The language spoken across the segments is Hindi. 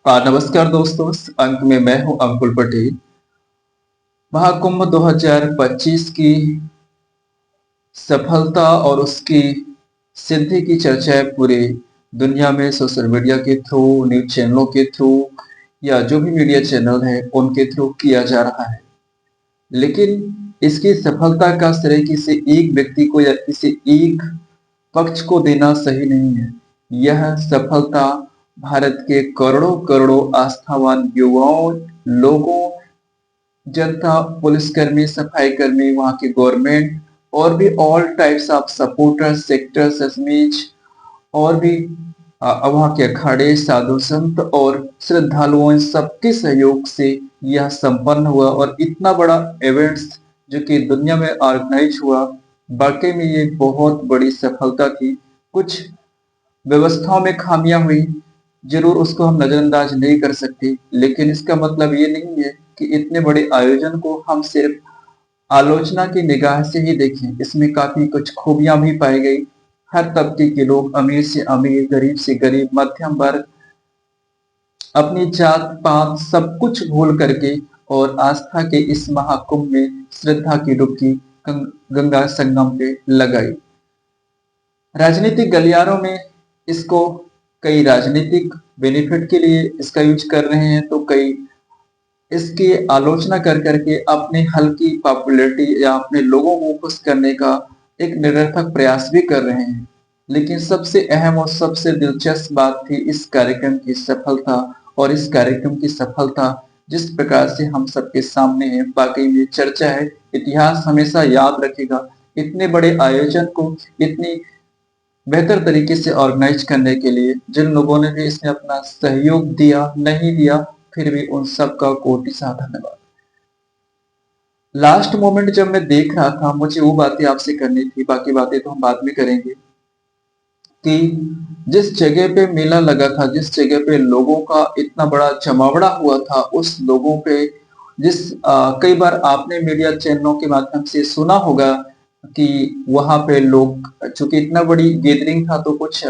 नमस्कार दोस्तों, इस अंक में मैं हूं अंकुल पटेल। महाकुंभ 2025 की सफलता और उसकी सिद्धि की चर्चाएं पूरे दुनिया में सोशल मीडिया के थ्रू, न्यूज चैनलों के थ्रू या जो भी मीडिया चैनल है उनके थ्रू किया जा रहा है। लेकिन इसकी सफलता का श्रेय किसी एक व्यक्ति को या किसी एक पक्ष को देना सही नहीं है। यह सफलता भारत के करोड़ों करोड़ों आस्थावान युवाओं, लोगों, जनता, पुलिसकर्मी, सफाई कर्मी, वहां की गवर्नमेंट और भी all types of supporters, sectors, सचमीच और भी वहां के अखाड़े, साधु संत और श्रद्धालुओं इन सबके सहयोग से यह संपन्न हुआ और इतना बड़ा इवेंट्स जो कि दुनिया में ऑर्गेनाइज हुआ, वाकई में ये बहुत बड़ी सफलता थी। कुछ व्यवस्थाओं में खामियां हुई, जरूर उसको हम नजरअंदाज नहीं कर सकते, लेकिन इसका मतलब ये नहीं है कि इतने बड़े आयोजन को हम सिर्फ आलोचना की निगाह से ही देखें। इसमें काफी कुछ खूबियां भी पाई गई। हर तबके के लोग, अमीर से अमीर, गरीब से गरीब, मध्यम वर्ग, अपनी जात पात सब कुछ भूल करके और आस्था के इस महाकुंभ में श्रद्धा की डुबकी गंगा संगम पे लगाई। राजनीतिक गलियारों में इसको कई राजनीतिक बेनिफिट के लिए इसका यूज कर रहे हैं, तो कई इसकी आलोचना कर करके अपने हल्की पॉपुलैरिटी या अपने लोगों को खुश करने का एक निरर्थक प्रयास भी कर रहे हैं। लेकिन सबसे अहम और सबसे दिलचस्प बात थी इस कार्यक्रम की सफलता। और इस कार्यक्रम की सफलता जिस प्रकार से हम सबके सामने है, वाकई में चर्चा है। इतिहास हमेशा याद रखेगा इतने बड़े आयोजन को इतनी बेहतर तरीके से ऑर्गेनाइज करने के लिए जिन लोगों ने भी इसमें अपना सहयोग दिया, नहीं दिया, फिर भी उन सब का कोटि सा धन्यवाद। लास्ट मोमेंट जब मैं देख रहा था, मुझे वो बातें आपसे करनी थी, बाकी बातें तो हम बाद में करेंगे, कि जिस जगह पे मेला लगा था, जिस जगह पे लोगों का इतना बड़ा जमावड़ा हुआ था, उस लोगों पे कई बार आपने मीडिया चैनलों के माध्यम से सुना होगा कि वहां पे लोग, चूंकि इतना बड़ी गैदरिंग था, तो कुछ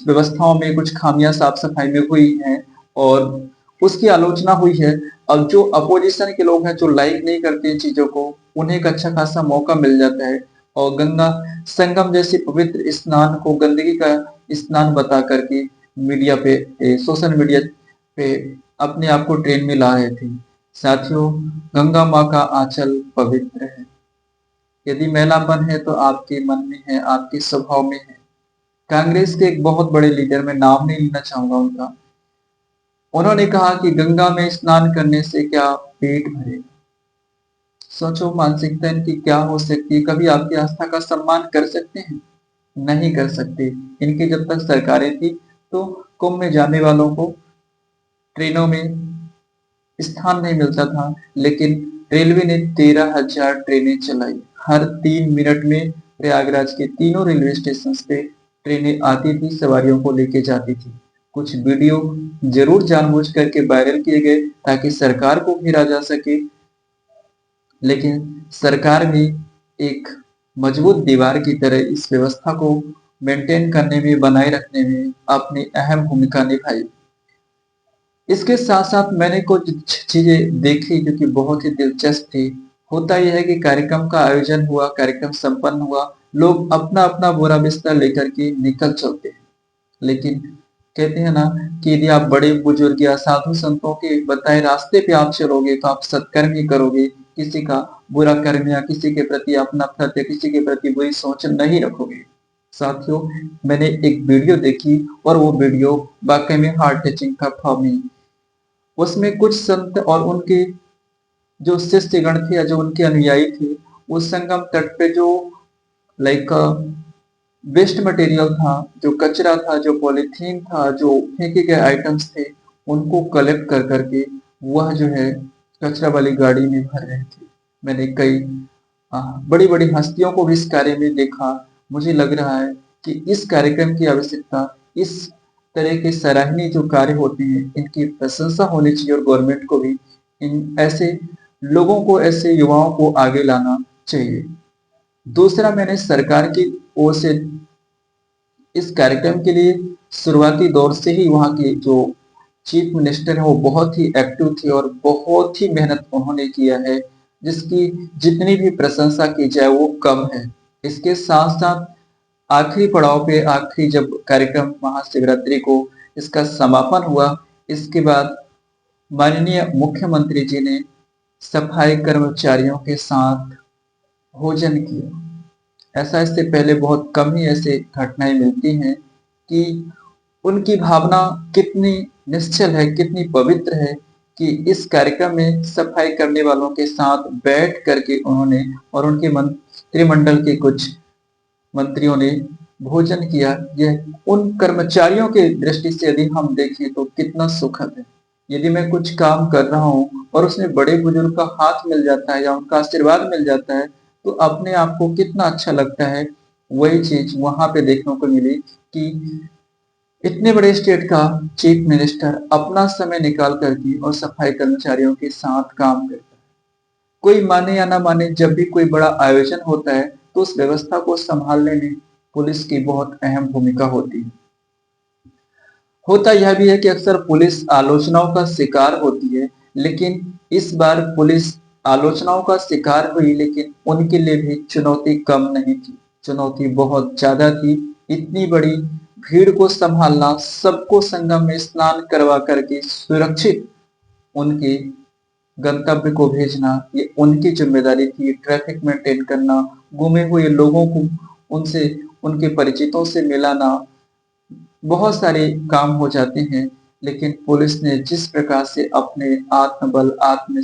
व्यवस्थाओं में कुछ खामियां साफ सफाई में हुई हैं और उसकी आलोचना हुई है। अब जो अपोजिशन के लोग हैं, जो लाइक नहीं करते इन चीजों को, उन्हें एक अच्छा खासा मौका मिल जाता है और गंगा संगम जैसे पवित्र स्नान को गंदगी का स्नान बता करके मीडिया पे, सोशल मीडिया पे अपने आप को ट्रेंड में ला रहे थे। साथियों, गंगा माँ का आंचल पवित्र है। यदि मैलापन है तो आपके मन में है, आपके स्वभाव में है। कांग्रेस के एक बहुत बड़े लीडर, मैं नाम नहीं लेना चाहूंगा उनका, उन्होंने कहा कि गंगा में स्नान करने से क्या पेट भरेगा। सोचो मानसिकता इनकी क्या हो सकती है। कभी आपकी आस्था का सम्मान कर सकते हैं? नहीं कर सकते। इनकी जब तक सरकारें थी तो कुंभ में जाने वालों को ट्रेनों में स्थान नहीं मिलता था, लेकिन रेलवे ने 13,000 ट्रेनें चलाई। हर 3 मिनट में प्रयागराज के तीनों रेलवे स्टेशन पे ट्रेनें आती थी, सवारियों को लेके जाती थी। कुछ वीडियो जरूर जानबूझ करके वायरल किए गए ताकि सरकार को घेरा जा सके, लेकिन सरकार भी एक मजबूत दीवार की तरह इस व्यवस्था को मेंटेन करने में, बनाए रखने में अपनी अहम भूमिका निभाई। इसके साथ साथ मैंने कुछ चीजें देखी जो कि बहुत ही दिलचस्प थी। होता यह है कि कार्यक्रम का आयोजन हुआ, कार्यक्रम संपन्न हुआ, लोग अपना अपना बुरा बिस्तर लेकर के निकल चलते हैं। लेकिन कहते हैं ना कि यदि आप बड़े बुजुर्ग या साधु संतों के बताए रास्ते पे आप चलोगे तो आप सत्कर्म ही करोगे, किसी का बुरा कर्म या किसी के प्रति अपना नफरत या किसी के प्रति बुरी सोच नहीं रखोगे। साथियों, मैंने एक वीडियो देखी और वो वीडियो वाकई में हार्ट टचिंग था फॉर मी। उसमें कुछ संत और उनके जो शिष्यगण थे या जो उनके अनुयायी थे, उस संगम तट पे जो लाइक वेस्ट मटेरियल था, जो कचरा था, जो पॉलीथीन था, जो फेंके गए आइटम्स थे, उनको कलेक्ट कर करके वह जो है कचरा वाली गाड़ी में भर रहे थे। मैंने कई बड़ी बड़ी हस्तियों को भी इस कार्य में देखा। मुझे लग रहा है कि इस कार्यक्रम की आवश्यकता, इस तरह के सराहनीय जो कार्य होते हैं, इनकी प्रशंसा होनी चाहिए और गवर्नमेंट को भी इन ऐसे लोगों को, ऐसे युवाओं को आगे लाना चाहिए। दूसरा, मैंने सरकार की ओर से इस कार्यक्रम के लिए शुरुआती दौर से ही वहाँ की जो चीफ मिनिस्टर हैं वो बहुत ही एक्टिव थे और बहुत ही मेहनत उन्होंने किया है, जिसकी जितनी भी प्रशंसा की जाए वो कम है। इसके साथ-साथ आखिरी पड़ाव पे आखिरी जब कार्यक्रम महाशिवरात्रि को इसका समापन हुआ, इसके बाद माननीय मुख्यमंत्री जी ने सफाई कर्मचारियों के साथ भोजन किया। ऐसा इससे पहले बहुत कम ही ऐसे घटनाएँ मिलती हैं कि उनकी भावना कितनी निश्चल है, कितनी पवित्र है कि इस कार्यक्रम में सफाई करने वालों के साथ बैठ कर के उन्होंने और उनके मंत्रिमंडल के कुछ मंत्रियों ने भोजन किया। यह उन कर्मचारियों के दृष्टि से यदि हम देखें तो कितना सुखद है। यदि मैं कुछ काम कर रहा हूँ और उसमें बड़े-बुजुर्ग का हाथ मिल जाता है या उनका आशीर्वाद मिल जाता है, तो अपने आप को कितना अच्छा लगता है। वही चीज़ वहाँ पे देखने को मिली कि इतने बड़े स्टेट का चीफ मिनिस्टर अपना समय निकाल कर के और सफाई कर्मचारियों के साथ काम करता है। कोई माने या ना माने जब भी कोई बड़ा आयोजन होता है, तो उस व्यवस्था को सँभालने में पुलिस की बहुत अहम भूमिका होती है। होता यह भी है कि अक्सर पुलिस आलोचनाओं का शिकार होती है, लेकिन इस बार पुलिस आलोचनाओं का शिकार हुई लेकिन उनके लिए भी चुनौती कम नहीं थी। चुनौती बहुत ज़्यादा थी। इतनी बड़ी भीड़ को सँभालना, सबको संगम में स्नान करवा कर के सुरक्षित उनके गंतव्य को भेजना, ये उनकी ज़िम्मेदारी थी। ट्रैफ़िक मेंटेन करना, गुमे हुए लोगों को उनसे उनके परिचितों से मिलाना, बहुत सारे काम हो जाते हैं, लेकिन पुलिस ने जिस प्रकार से अपने आत्मबल, आत्म